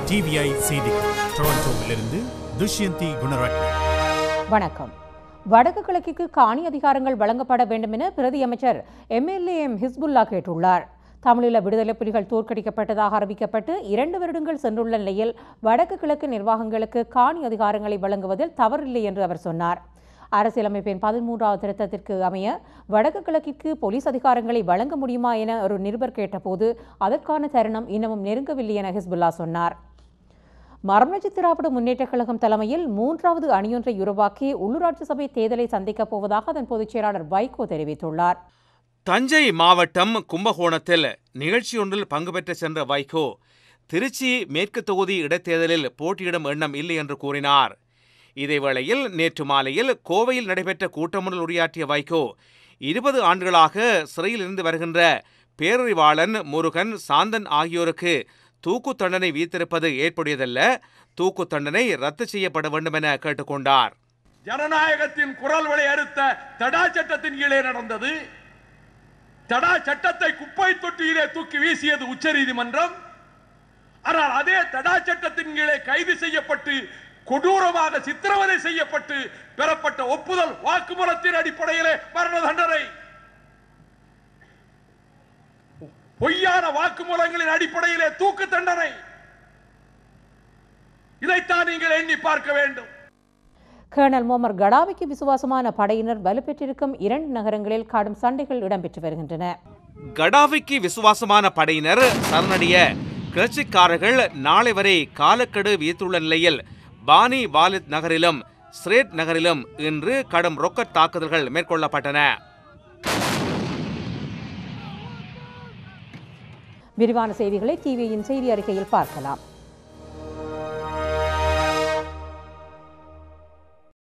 TVI செய்திகள் டொரண்டோவிலிருந்து துஷ்யந்தி குணரட்ன. வணக்கம். வடக்கு கிழக்கிற்கு காணி அதிகாரங்கள் வழங்கப்பட வேண்டும் என பிரதி அமைச்சர் MLA ஹிஸ்புல்லா கேட்டுள்ளார். தமிழீழ விடுதலை புலிகள் தோற்கடிக்கப்பட்டதாக அறிவிக்கப்பட்டு 2 வருடங்கள் சென்றுள்ள நிலையில் வடக்கு கிழக்கு நிர்வாகங்களுக்கு காணி அதிகாரங்களை வழங்குவதில் தவறில்லை என்று அவர் சொன்னார். அரசியலமைப்பின் 13வது திருத்தத்திற்கு அமைய வடக்கு கிழக்கிற்கு போலீஸ் அதிகாரங்களை வழங்க முடியுமா என ஒரு நிருபர் கேட்டபோது அதற்கான தருணம் இன்னமும் நெருங்கவில்லை என ஹிஸ்புல்லா சொன்னார். மறுமலர்ச்சி திராவிட முன்னேற்றக் கழகம் தலைமையில் 3வது அணியொன்றை உருவாக்கி உள்ளூராட்சி சபை தேர்தலை சந்திக்கப் போவதாக அதன் பொதுச் செயலாளர் வைகோ தெரிவித்துள்ளார். தஞ்சை மாவட்டம் கும்பகோணத்தில் நிகழ்ச்சியொன்றில் பங்கு பெற்று சென்ற வைகோ திருச்சி மேற்கு தொகுதி இடைத்தேர்தலில் போட்டியிடும் எண்ணம் இல்லை என்று கூறினார். இதேவேளையில் நேற்று மாலையில் கோவையில் நடைபெற்ற கூட்டமொன்றில் உரையாற்றிய வைகோ 20 ஆண்டுகளாக சிறையில் இருந்து வருகின்ற பேரறிவாளன் முருகன் சாந்தன் ஆகியோருக்கு தூக்கு தண்டனை விதித்திருப்பது ஏற்புடையதல்ல, தூக்கு தண்டனை ரத்து செய்யப்பட வேண்டும் என கேட்டுக்கொண்டார். ஜனநாயகத்தின் குரல் வலை அறுத்த தடா சட்டத்தின் கீழே நடந்தது. தடா சட்டத்தை குப்பை தொட்டியிலே தூக்கி வீசியது உச்சநீதிமன்றம். ஆனால் அதே தடா சட்டத்தின் கீழே கைது செய்யப்பட்டு கொடூரமாக சித்திரவதை செய்யப்பட்டு பெறப்பட்ட ஒப்புதல் வாக்குமூலத்தின் அடிப்படையிலே மரண தண்டனை, பொய்யான வாக்குமூலங்களின் அடிப்படையிலே தூக்கு தண்டனை. இதைத்தான் நீங்கள் எண்ணி பார்க்க வேண்டும். கர்னல் மோமர் கடாவிக்கு விசுவாசமான படையினர் வலுப்பெற்றிருக்கும் 2 நகரங்களில் கடும் சண்டைகள் இடம்பெற்று வருகின்றன. கடாவிக்கு விசுவாசமான படையினர் சரணடைய கிளர்ச்சிக்காரர்கள் நாளை வரை காலக்கெடு விதித்துள்ள நிலையில் பானி வாலித் நகரிலும் ஸ்ரேட் நகரிலும் இன்று கடும் ரொக்கட் தாக்குதல்கள் மேற்கொள்ளப்பட்டன. விரிவான செய்திகளை டிவியின் செய்தி அறிக்கையில் பார்க்கலாம்.